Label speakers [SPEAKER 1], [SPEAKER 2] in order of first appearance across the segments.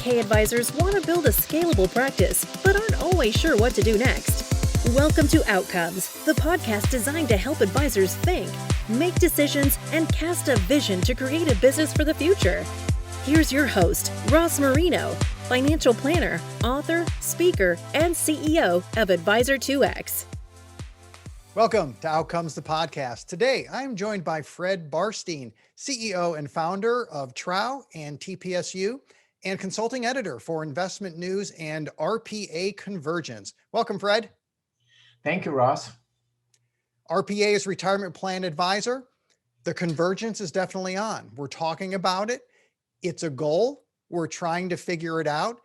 [SPEAKER 1] 401k advisors want to build a scalable practice, but aren't always sure what to do next. Welcome to Outcomes, the podcast designed to help advisors think, make decisions, and cast a vision to create a business for the future. Here's your host, Ross Marino, financial planner, author, speaker, and CEO of Advisor 2X.
[SPEAKER 2] Welcome to Outcomes, the podcast. Today, I'm joined by Fred Barstein, CEO and founder of TRAU and TPSU, and consulting editor for Investment News and RPA Convergence. Welcome, Fred.
[SPEAKER 3] Thank you, Ross.
[SPEAKER 2] RPA is retirement plan advisor. The convergence is definitely on. We're talking about it. It's a goal. We're trying to figure it out.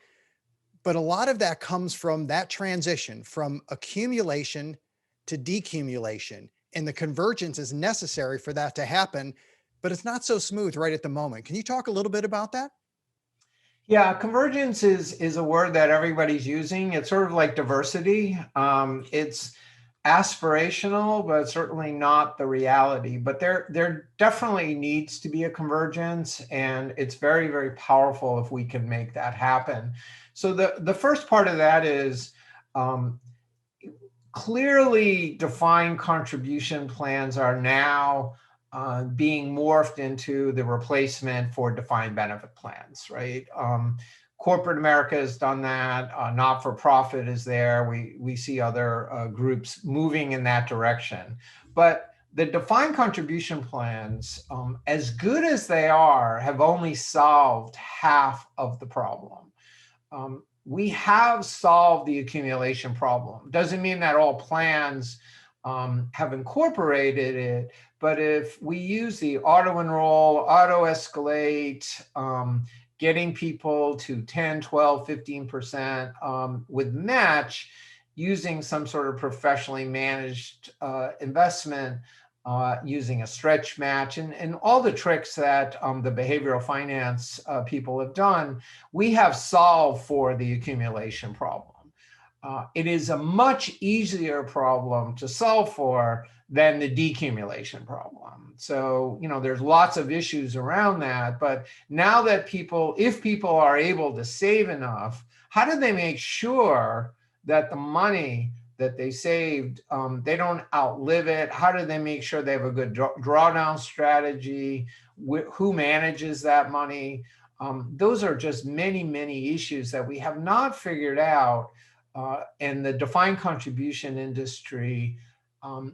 [SPEAKER 2] But a lot of that comes from that transition from accumulation to decumulation. And the convergence is necessary for that to happen, but it's not so smooth right at the moment. Can you talk a little bit about that?
[SPEAKER 3] Yeah, convergence is a word that everybody's using. It's sort of like diversity. It's aspirational, but certainly not the reality. But there definitely needs to be a convergence, and it's very, very powerful if we can make that happen. So the first part of that is clearly defined contribution plans are now being morphed into the replacement for defined benefit plans, right? Corporate America has done that. Not-for-profit is there. We see other groups moving in that direction. But the defined contribution plans, as good as they are, have only solved half of the problem. We have solved the accumulation problem. Doesn't mean that all plans have incorporated it, but if we use the auto enroll, auto escalate, getting people to 10, 12, 15% with match, using some sort of professionally managed investment, using a stretch match, and all the tricks that the behavioral finance people have done, we have solved for the accumulation problem. It is a much easier problem to solve for than the decumulation problem. So, there's lots of issues around that, but now that if people are able to save enough, how do they make sure that the money that they saved, they don't outlive it? How do they make sure they have a good drawdown strategy? Who manages that money? Those are just many, many issues that we have not figured out. And the defined contribution industry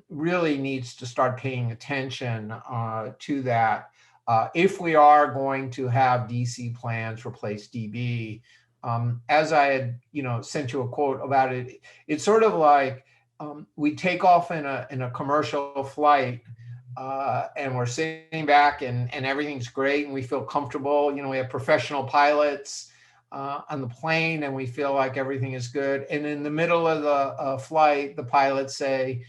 [SPEAKER 3] really needs to start paying attention to that. If we are going to have DC plans replace DB, as I had, sent you a quote about it, it's sort of like we take off in a commercial flight and we're sitting back and everything's great and we feel comfortable. We have professional pilots on the plane and we feel like everything is good. And in the middle of the flight, the pilots say,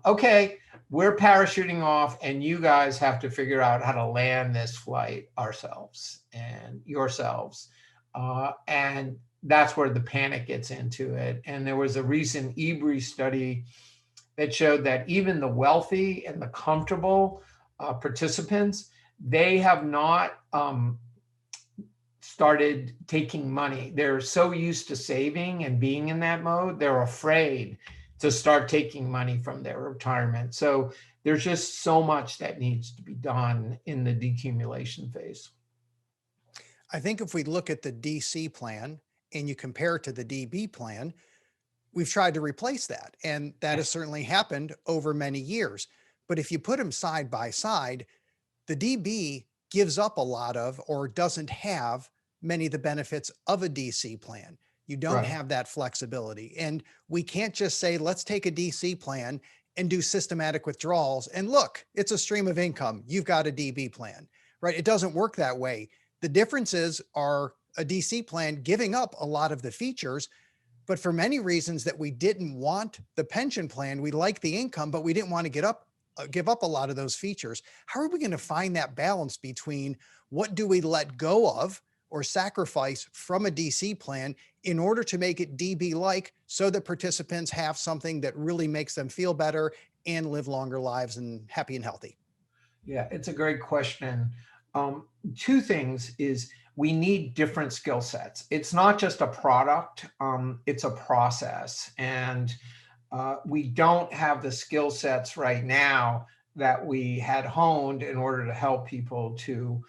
[SPEAKER 3] okay, we're parachuting off and you guys have to figure out how to land this flight ourselves and yourselves. And that's where the panic gets into it. And there was a recent EBRI study that showed that even the wealthy and the comfortable participants, they have not started taking money. They're so used to saving and being in that mode, they're afraid to start taking money from their retirement. So there's just so much that needs to be done in the decumulation phase.
[SPEAKER 2] I think if we look at the DC plan and you compare it to the DB plan, we've tried to replace that. And that has certainly happened over many years. But if you put them side by side, the DB gives up a lot of, or doesn't have many of the benefits of a DC plan. You don't have that flexibility. And we can't just say, let's take a DC plan and do systematic withdrawals. And look, it's a stream of income. You've got a DB plan, right? It doesn't work that way. The differences are a DC plan giving up a lot of the features, but for many reasons that we didn't want the pension plan, we like the income, but we didn't want to give up a lot of those features. How are we going to find that balance between what do we let go of or sacrifice from a DC plan in order to make it DB-like so that participants have something that really makes them feel better and live longer lives and happy and healthy?
[SPEAKER 3] Yeah, it's a great question. Two things is we need different skill sets. It's not just a product, it's a process. And we don't have the skill sets right now that we had honed in order to help people to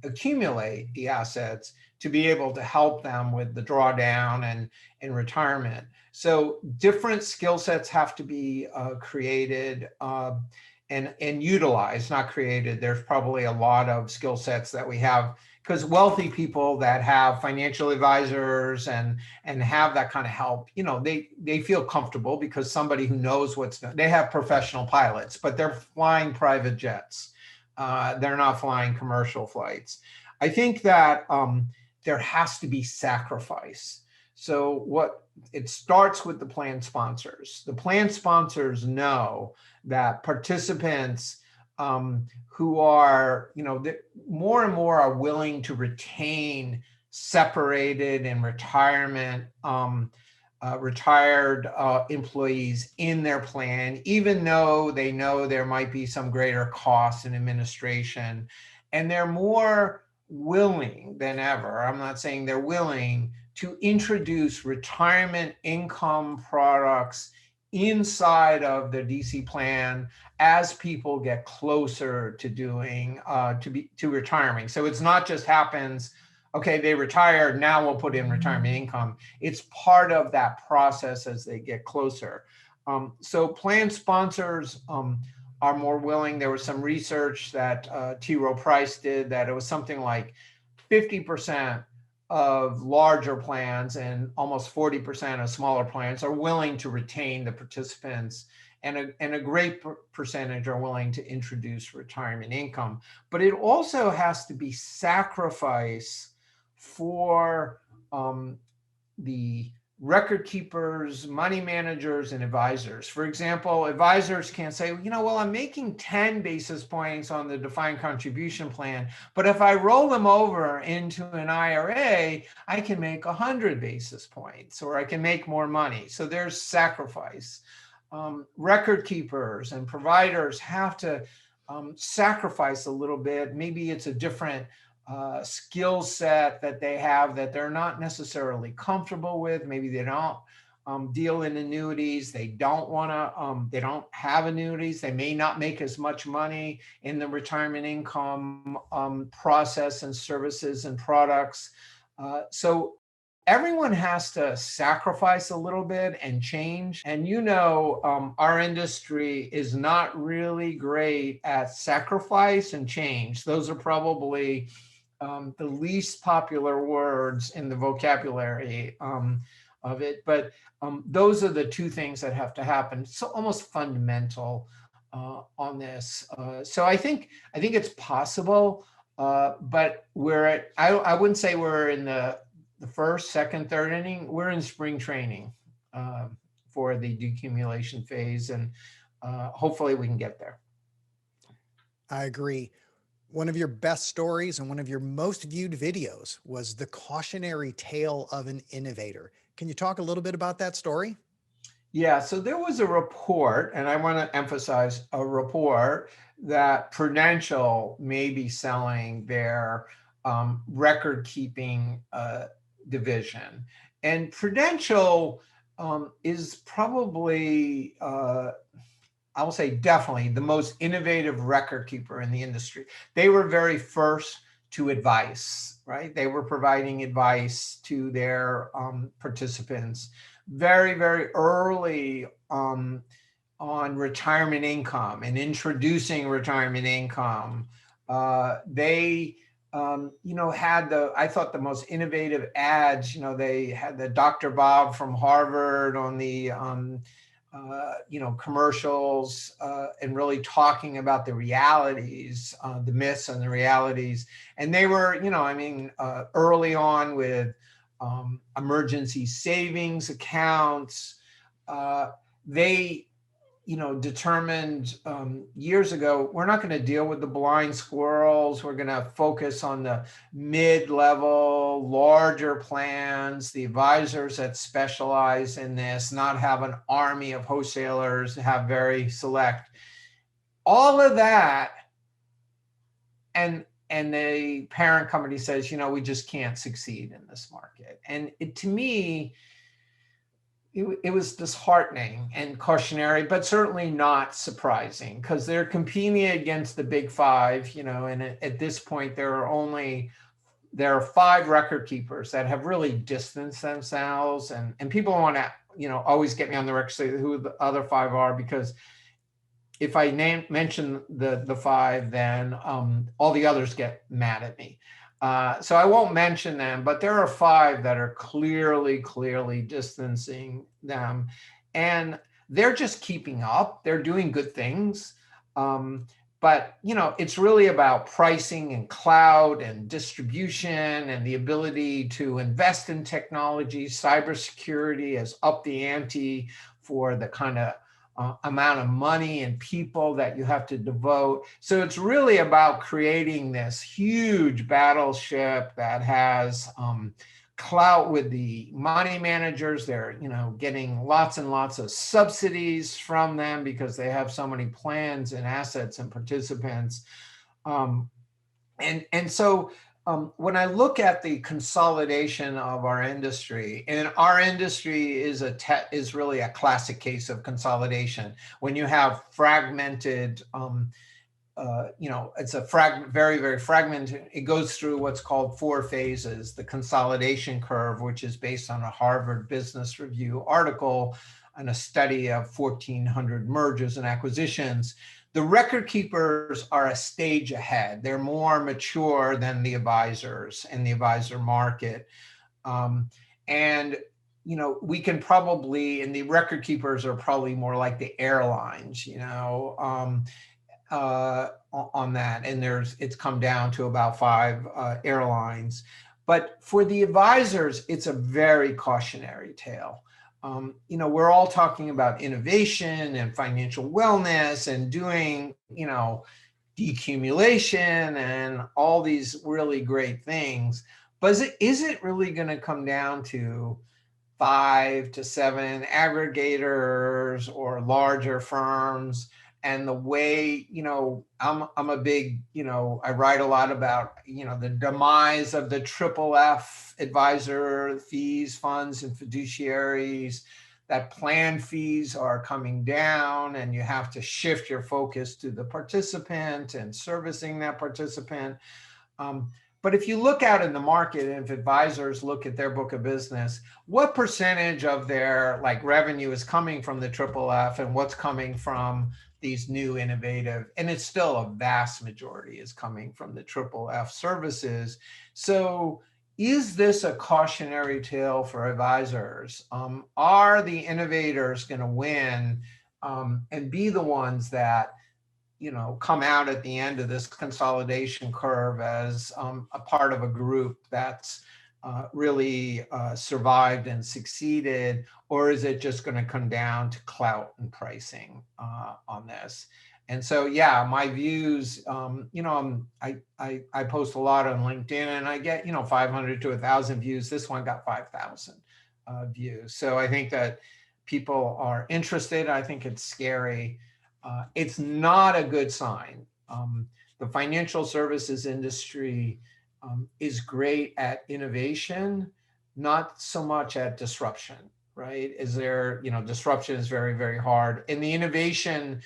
[SPEAKER 3] accumulate the assets to be able to help them with the drawdown and retirement. So different skill sets have to be created and utilized, not created. There's probably a lot of skill sets that we have because wealthy people that have financial advisors and have that kind of help, you know, they feel comfortable because somebody who knows what's done. They have professional pilots, but they're flying private jets. They're not flying commercial flights. I think that there has to be sacrifice. So it starts with the plan sponsors. The plan sponsors know that participants who are, you know, more and more are willing to retain separated and retired employees in their plan, even though they know there might be some greater costs in administration. And they're more willing than ever, I'm not saying they're willing, to introduce retirement income products inside of the DC plan as people get closer to doing to retiring. So it's not just happens, okay, they retired, now we'll put in retirement income. It's part of that process as they get closer. So plan sponsors are more willing. There was some research that TRAU Price did that it was something like 50% of larger plans and almost 40% of smaller plans are willing to retain the participants, and a great percentage are willing to introduce retirement income. But it also has to be sacrifice for the record keepers, money managers, and advisors. For example, advisors can say, you know, well, I'm making 10 basis points on the defined contribution plan, but if I roll them over into an IRA, I can make 100 basis points, or I can make more money. So there's sacrifice. Record keepers and providers have to sacrifice a little bit. Maybe it's a different skill set that they have that they're not necessarily comfortable with. Maybe they don't deal in annuities. They don't want to, they don't have annuities. They may not make as much money in the retirement income process and services and products. So everyone has to sacrifice a little bit and change. And you know, our industry is not really great at sacrifice and change. Those are probably the least popular words in the vocabulary of it. But those are the two things that have to happen. It's almost fundamental on this. So I think it's possible, but I wouldn't say we're in the first, second, third inning. We're in spring training for the decumulation phase, and hopefully we can get there.
[SPEAKER 2] I agree. One of your best stories and one of your most viewed videos was the cautionary tale of an innovator. Can you talk a little bit about that story?
[SPEAKER 3] Yeah, so there was a report, and I want to emphasize a report, that Prudential may be selling their record keeping division. And Prudential is probably, I will say definitely the most innovative record keeper in the industry. They were very first to advice, right? They were providing advice to their participants very, very early on retirement income and introducing retirement income. They had I thought the most innovative ads. You know, they had the Dr. Bob from Harvard on the commercials and really talking about the realities, the myths and the realities. And they were, early on with emergency savings accounts. They, determined years ago, we're not going to deal with the blind squirrels. We're going to focus on the mid-level, larger plans, the advisors that specialize in this, not have an army of wholesalers, have very select. All of that, and and the parent company says, we just can't succeed in this market. And to me, it was disheartening and cautionary, but certainly not surprising, because they're competing against the big five, and at this point, there are 5 record keepers that have really distanced themselves, and people want to, always get me on the record, say who the other 5 are, because if I mention the 5, then all the others get mad at me. So I won't mention them, but there are 5 that are clearly distancing them, and they're just keeping up. They're doing good things. But it's really about pricing and cloud and distribution and the ability to invest in technology. Cybersecurity has upped the ante for the kind of amount of money and people that you have to devote. So it's really about creating this huge battleship that has clout with the money managers. They're getting lots and lots of subsidies from them because they have so many plans and assets and participants. So when I look at the consolidation of our industry, and our industry is really a classic case of consolidation. When you have fragmented, it's a very, very fragmented. It goes through what's called 4 phases. The consolidation curve, which is based on a Harvard Business Review article and a study of 1,400 mergers and acquisitions. The record keepers are a stage ahead. They're more mature than the advisors in the advisor market. We can probably, and the record keepers are probably more like the airlines, on that. And it's come down to about 5 airlines. But for the advisors, it's a very cautionary tale. We're all talking about innovation and financial wellness and doing, decumulation and all these really great things. But is it really going to come down to 5 to 7 aggregators or larger firms? And the way, I'm a big, I write a lot about, the demise of the triple F advisor fees, funds, and fiduciaries, that plan fees are coming down and you have to shift your focus to the participant and servicing that participant. But if you look out in the market, and if advisors look at their book of business, what percentage of their revenue is coming from the triple F and what's coming from these new innovative, and it's still a vast majority is coming from the triple F services. So is this a cautionary tale for advisors? Are the innovators going to win and be the ones that come out at the end of this consolidation curve as a part of a group that's really survived and succeeded, or is it just going to come down to clout and pricing on this? And so, yeah, my views, I post a lot on LinkedIn and I get, 500 to 1,000 views. This one got 5,000 views. So I think that people are interested. I think it's scary. It's not a good sign. The financial services industry is great at innovation, not so much at disruption, right? Disruption is very, very hard. And the innovation,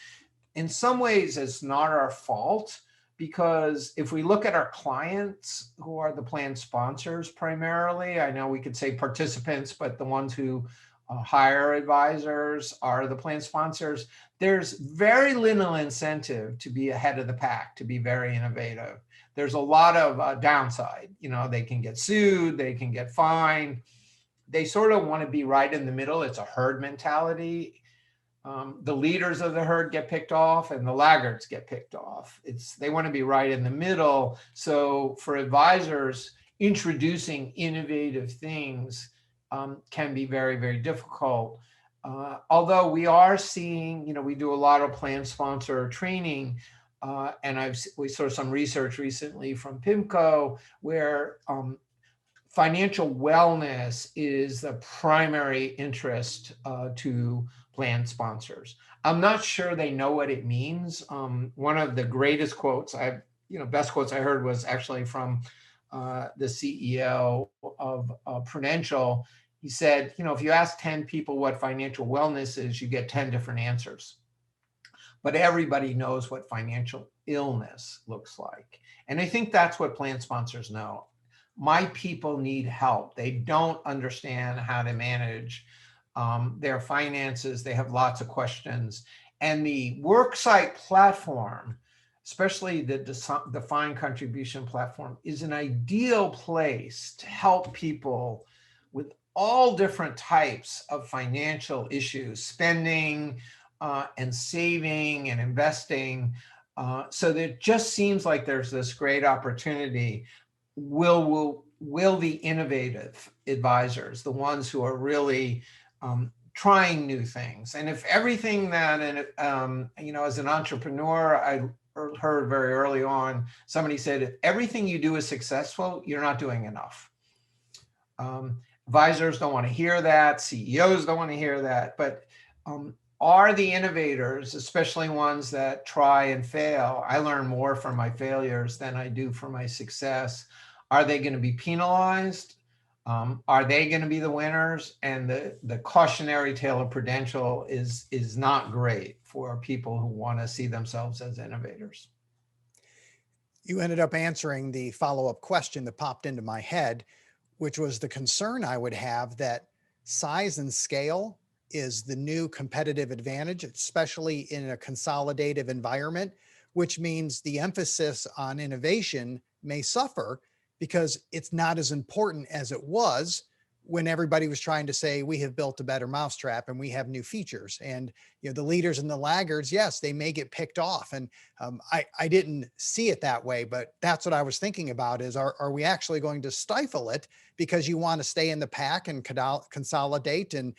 [SPEAKER 3] in some ways, is not our fault, because if we look at our clients, who are the plan sponsors primarily, I know we could say participants, but the ones who hire advisors are the plan sponsors. There's very little incentive to be ahead of the pack, to be very innovative. There's a lot of downside. They can get sued, they can get fined. They sort of want to be right in the middle. It's a herd mentality. The leaders of the herd get picked off and the laggards get picked off. They want to be right in the middle. So for advisors, introducing innovative things can be very, very difficult. Although we are seeing, we do a lot of plan sponsor training, and we saw some research recently from PIMCO where financial wellness is the primary interest to plan sponsors. I'm not sure they know what it means. One of the greatest quotes I've best quotes I heard was actually from the CEO of Prudential. He said, if you ask 10 people what financial wellness is, you get 10 different answers. But everybody knows what financial illness looks like. And I think that's what plan sponsors know. My people need help. They don't understand how to manage their finances. They have lots of questions. And the worksite platform, especially the defined contribution platform, is an ideal place to help people with all different types of financial issues, spending and saving and investing. So there just seems like there's this great opportunity. Will the innovative advisors, the ones who are really trying new things, and if everything that, as an entrepreneur, I heard very early on, somebody said, if everything you do is successful, you're not doing enough. Advisors don't want to hear that. CEOs don't want to hear that. But are the innovators, especially ones that try and fail? I learn more from my failures than I do from my success. Are they going to be penalized? Are they going to be the winners? And the cautionary tale of Prudential is not great for people who want to see themselves as innovators.
[SPEAKER 2] You ended up answering the follow-up question that popped into my head, which was the concern I would have that size and scale is the new competitive advantage, especially in a consolidative environment, which means the emphasis on innovation may suffer because it's not as important as it was when everybody was trying to say, we have built a better mousetrap and we have new features. And the leaders and the laggards, yes, they may get picked off. And I didn't see it that way, but that's what I was thinking about is, are we actually going to stifle it because you want to stay in the pack and consolidate and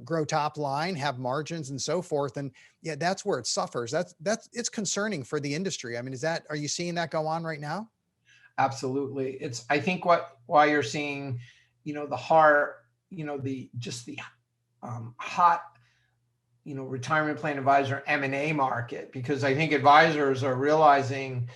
[SPEAKER 2] grow top line, have margins and so forth? And yeah, that's where it suffers. It's concerning for the industry. I mean, are you seeing that go on right now?
[SPEAKER 3] Absolutely. I think why you're seeing, the hot, retirement plan advisor M&A market, because I think advisors are realizing,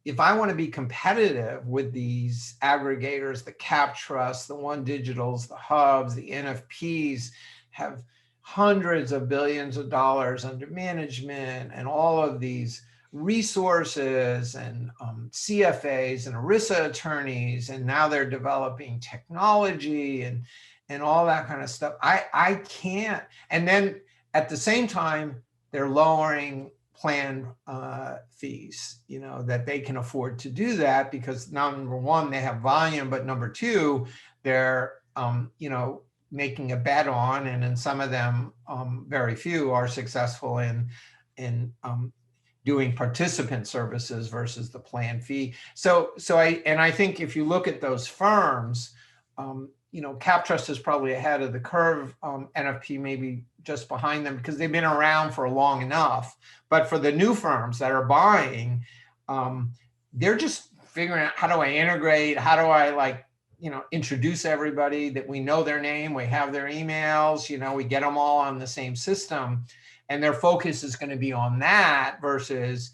[SPEAKER 3] if I want to be competitive with these aggregators, the cap trusts, the one digitals, the hubs, the NFPs have hundreds of billions of dollars under management and all of these resources and CFAs and ERISA attorneys, and now they're developing technology and all that kind of stuff. I can't. And then at the same time, they're lowering plan fees, that they can afford to do that because number one, they have volume, but number two, they're making a bet on, and in some of them, very few are successful in doing participant services versus the plan fee. So I think if you look at those firms, CapTrust is probably ahead of the curve. NFP maybe just behind them because they've been around for long enough. But for the new firms that are buying, they're just figuring out, how do I integrate? How do I introduce everybody that we know their name, we have their emails, we get them all on the same system. And their focus is going to be on that versus,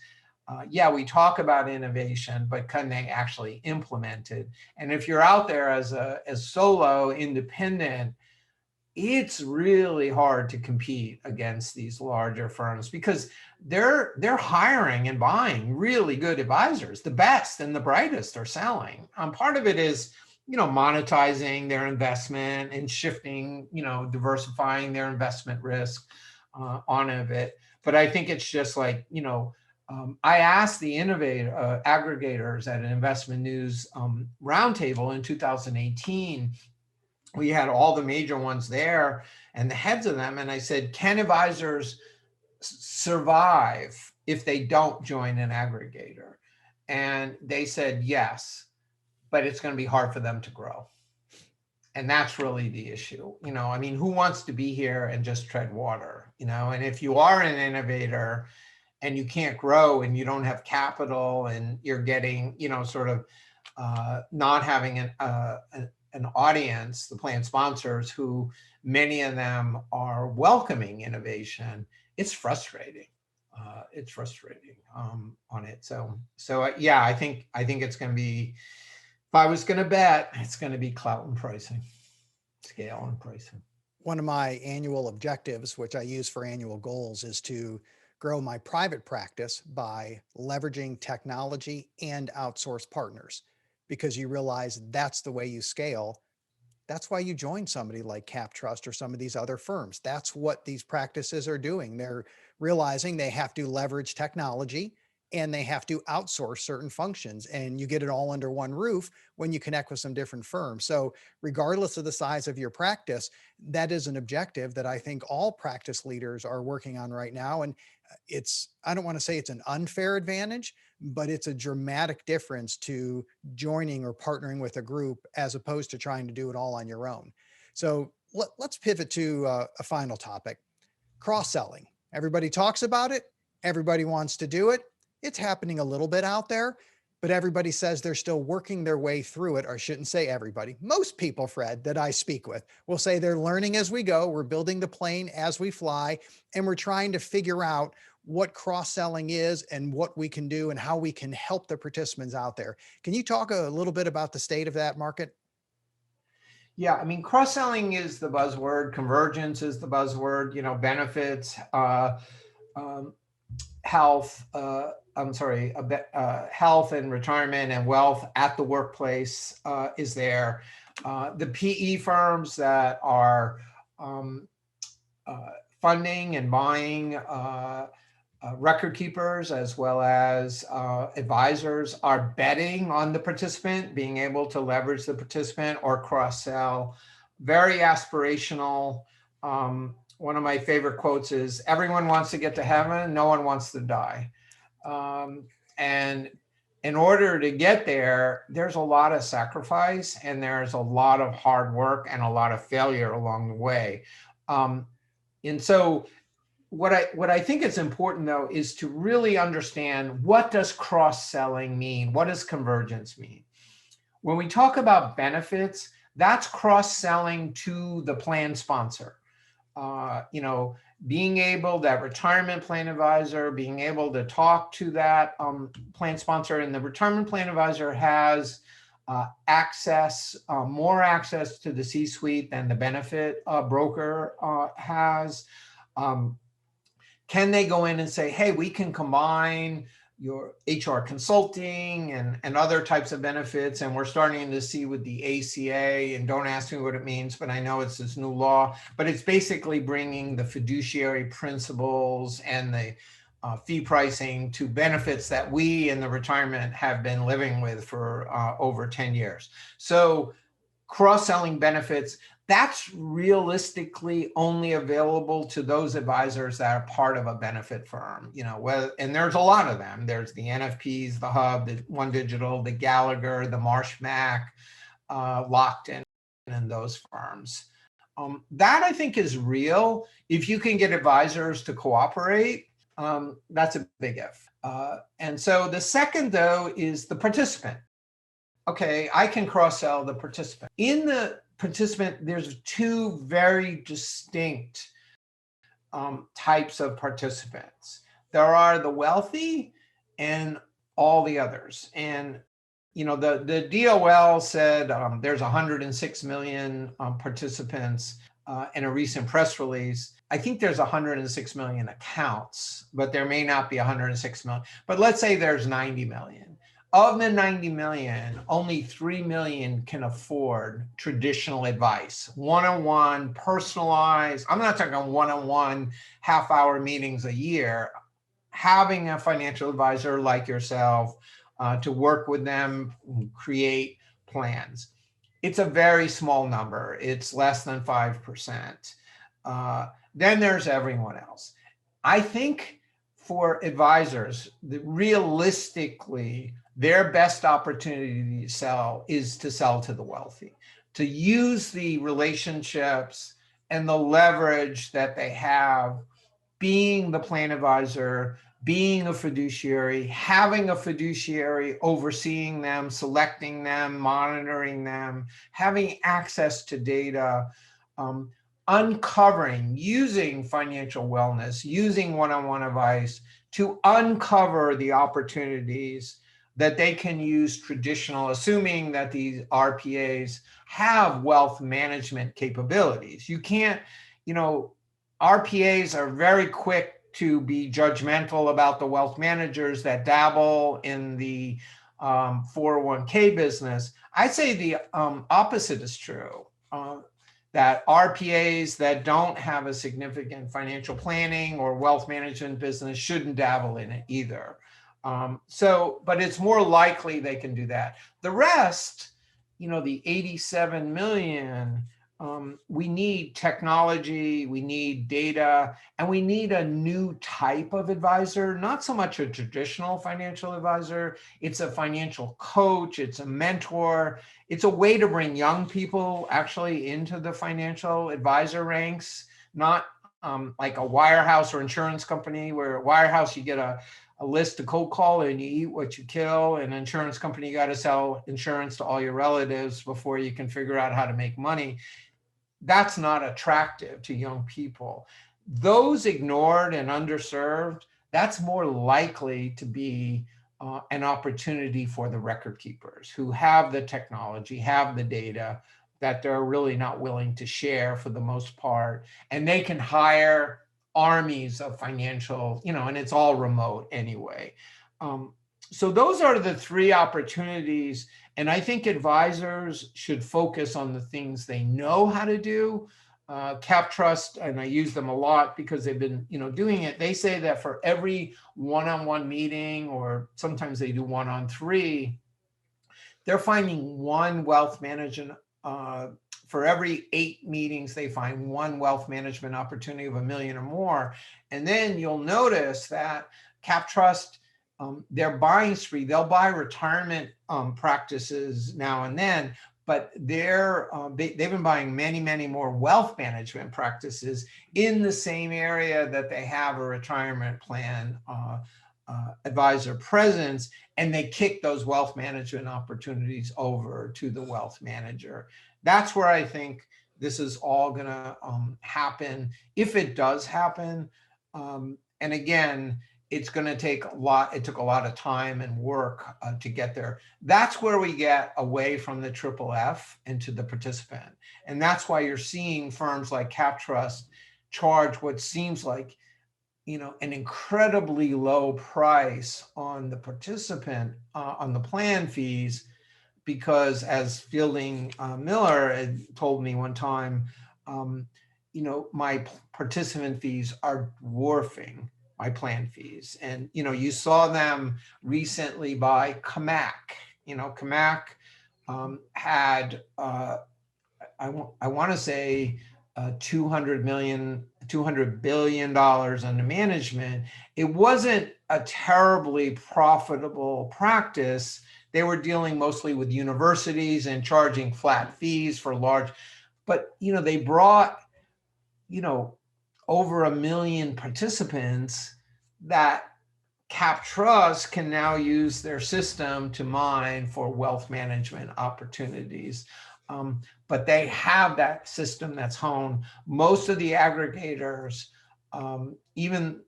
[SPEAKER 3] we talk about innovation, but can they actually implement it? And if you're out there as solo independent, it's really hard to compete against these larger firms because they're hiring and buying really good advisors. The best and the brightest are selling. Part of it is, monetizing their investment and shifting, diversifying their investment risk on of it. But I think it's just like, I asked the Innovator aggregators at an investment news roundtable in 2018. We had all the major ones there and the heads of them. And I said, can advisors survive if they don't join an aggregator? And they said, yes, but it's going to be hard for them to grow. And that's really the issue. Who wants to be here and just tread water? And if you are an innovator and you can't grow and you don't have capital and you're getting, not having an audience, the plan sponsors, who many of them are welcoming innovation, it's frustrating. it's frustrating on it. So yeah, I think it's going to be, if I was going to bet, it's going to be clout and pricing, scale and pricing.
[SPEAKER 2] One of my annual objectives, which I use for annual goals, is to grow my private practice by leveraging technology and outsource partners, because you realize that's the way you scale. That's why you join somebody like CapTrust or some of these other firms. That's what these practices are doing. They're realizing they have to leverage technology and they have to outsource certain functions, and you get it all under one roof when you connect with some different firms. So regardless of the size of your practice, that is an objective that I think all practice leaders are working on right now. And I don't want to say it's an unfair advantage, but it's a dramatic difference to joining or partnering with a group as opposed to trying to do it all on your own. So let's pivot to a final topic: cross-selling. Everybody talks about it. Everybody wants to do it. It's happening a little bit out there, but everybody says they're still working their way through it. Or I shouldn't say everybody. Most people, Fred, that I speak with will say they're learning as we go. We're building the plane as we fly, and we're trying to figure out what cross-selling is and what we can do and how we can help the participants out there. Can you talk a little bit about the state of that market?
[SPEAKER 3] Yeah, I mean, cross-selling is the buzzword. Convergence is the buzzword. Benefits, health. Health and retirement and wealth at the workplace is there. The PE firms that are funding and buying record keepers as well as advisors are betting on the participant, being able to leverage the participant or cross-sell. Very aspirational. One of my favorite quotes is, everyone wants to get to heaven, no one wants to die. And in order to get there, there's a lot of sacrifice and there's a lot of hard work and a lot of failure along the way. And so what I think is important, though, is to really understand, what does cross-selling mean? What does convergence mean? When we talk about benefits, that's cross-selling to the plan sponsor. Being able, that retirement plan advisor, being able to talk to that plan sponsor, and the retirement plan advisor has access, more access to the C-suite than the benefit broker has. Can they go in and say, hey, we can combine your HR consulting and other types of benefits? And we're starting to see with the ACA, and don't ask me what it means, but I know it's this new law, but it's basically bringing the fiduciary principles and the fee pricing to benefits that we in the retirement have been living with for over 10 years. So cross-selling benefits, that's realistically only available to those advisors that are part of a benefit firm, and there's a lot of them. There's the NFPs, the Hub, the One Digital, the Gallagher, the Marsh Mac, Lockton, and those firms. That I think is real. If you can get advisors to cooperate, that's a big if. And so the second, though, is the participant. Okay, I can cross-sell the participant. In the participant, there's two very distinct types of participants. There are the wealthy and all the others. And the DOL said there's 106 million participants in a recent press release. I think there's 106 million accounts, but there may not be 106 million. But let's say there's 90 million. Of the 90 million, only 3 million can afford traditional advice, one-on-one, personalized. I'm not talking one-on-one half-hour meetings a year. Having a financial advisor like yourself to work with them, create plans. It's a very small number. It's less than 5%. Then there's everyone else. I think for advisors, realistically, their best opportunity to sell is to sell to the wealthy, to use the relationships and the leverage that they have, being the plan advisor, being a fiduciary, having a fiduciary overseeing them, selecting them, monitoring them, having access to data, uncovering, using financial wellness, using one-on-one advice to uncover the opportunities that they can use traditional, assuming that these RPAs have wealth management capabilities. You can't, RPAs are very quick to be judgmental about the wealth managers that dabble in the 401k business. I'd say the opposite is true. That RPAs that don't have a significant financial planning or wealth management business shouldn't dabble in it either. But it's more likely they can do that. The rest, the 87 million, we need technology, we need data, and we need a new type of advisor, not so much a traditional financial advisor. It's a financial coach, it's a mentor. It's a way to bring young people actually into the financial advisor ranks, not like a wirehouse or insurance company, where a wirehouse, you get a list to cold call and you eat what you kill. And an insurance company, you got to sell insurance to all your relatives before you can figure out how to make money. That's not attractive to young people. Those ignored and underserved, that's more likely to be an opportunity for the record keepers who have the technology, have the data that they're really not willing to share for the most part. And they can hire armies of financial, and it's all remote anyway. So those are the three opportunities. And I think advisors should focus on the things they know how to do. CapTrust, and I use them a lot because they've been, doing it. They say that for every one-on-one meeting, or sometimes they do 1-on-3, they're finding one wealth management. For every 8 meetings, they find one wealth management opportunity of $1 million or more. And then you'll notice that CapTrust, their buying spree, they'll buy retirement practices now and then, but they've been buying many, many more wealth management practices in the same area that they have a retirement plan advisor presence, and they kick those wealth management opportunities over to the wealth manager. That's where I think this is all going to happen, if it does happen. And again, it's going to take a lot. It took a lot of time and work to get there. That's where we get away from the triple F and to the participant. And that's why you're seeing firms like CapTrust charge what seems like, an incredibly low price on the participant, on the plan fees, because as Fielding Miller had told me one time, my participant fees are dwarfing my plan fees. And, you saw them recently by CAMAC. CAMAC had, I want to say, $200 billion under management. It wasn't a terribly profitable practice. They were dealing mostly with universities and charging flat fees for large, but they brought over 1 million participants that CapTrust can now use their system to mine for wealth management opportunities. But they have that system that's honed. Most of the aggregators, even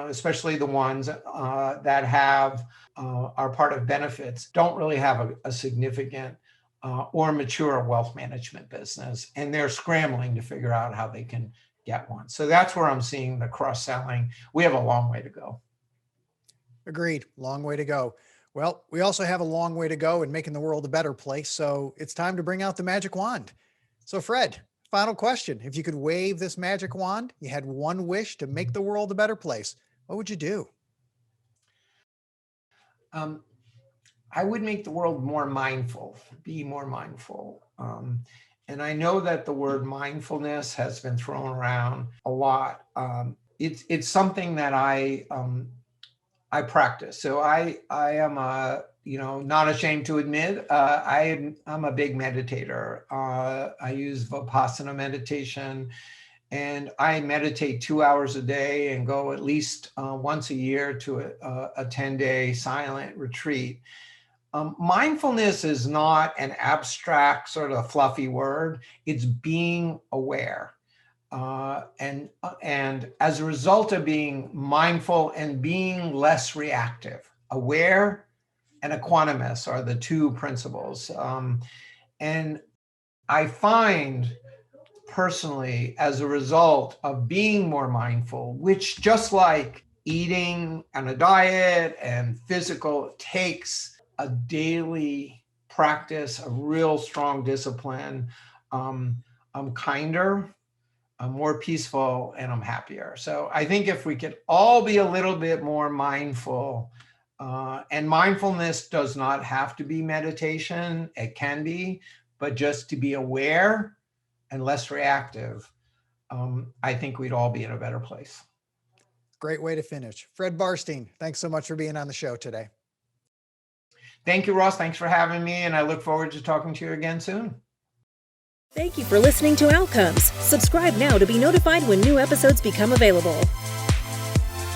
[SPEAKER 3] especially the ones that have are part of benefits, don't really have a significant or mature wealth management business, and they're scrambling to figure out how they can get one. So that's where I'm seeing the cross-selling. We have a long way to go.
[SPEAKER 2] Agreed. Long way to go. Well, we also have a long way to go in making the world a better place. So it's time to bring out the magic wand. So Fred, final question. If you could wave this magic wand, you had one wish to make the world a better place, what would you do?
[SPEAKER 3] I would make the world more mindful, be more mindful. And I know that the word mindfulness has been thrown around a lot. It's something that I practice. So I am not ashamed to admit, I'm a big meditator. I use Vipassana meditation, and I meditate 2 hours a day and go at least once a year to a 10-day silent retreat. Mindfulness is not an abstract sort of fluffy word. It's being aware. And as a result of being mindful and being less reactive, aware and equanimous are the two principles. And I find personally, as a result of being more mindful, which just like eating and a diet and physical takes a daily practice, a real strong discipline, I'm kinder, I'm more peaceful, and I'm happier. So I think if we could all be a little bit more mindful, and mindfulness does not have to be meditation, it can be, but just to be aware and less reactive, I think we'd all be in a better place.
[SPEAKER 2] Great way to finish. Fred Barstein, thanks so much for being on the show today.
[SPEAKER 3] Thank you, Ross. Thanks for having me, and I look forward to talking to you again soon.
[SPEAKER 1] Thank you for listening to Outcomes. Subscribe now to be notified when new episodes become available.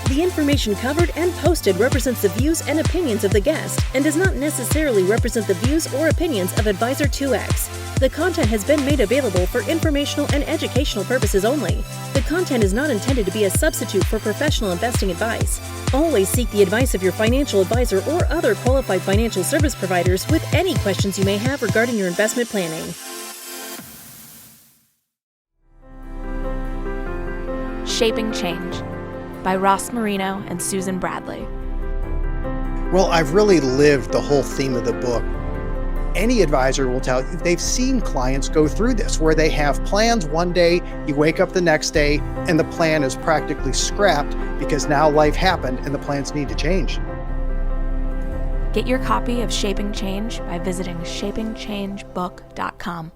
[SPEAKER 1] The information covered and posted represents the views and opinions of the guest and does not necessarily represent the views or opinions of Advisor 2X. The content has been made available for informational and educational purposes only. The content is not intended to be a substitute for professional investing advice. Always seek the advice of your financial advisor or other qualified financial service providers with any questions you may have regarding your investment planning.
[SPEAKER 4] Shaping Change by Ross Marino and Susan Bradley.
[SPEAKER 2] Well, I've really lived the whole theme of the book. Any advisor will tell you they've seen clients go through this, where they have plans one day, you wake up the next day, and the plan is practically scrapped because now life happened and the plans need to change.
[SPEAKER 4] Get your copy of Shaping Change by visiting shapingchangebook.com.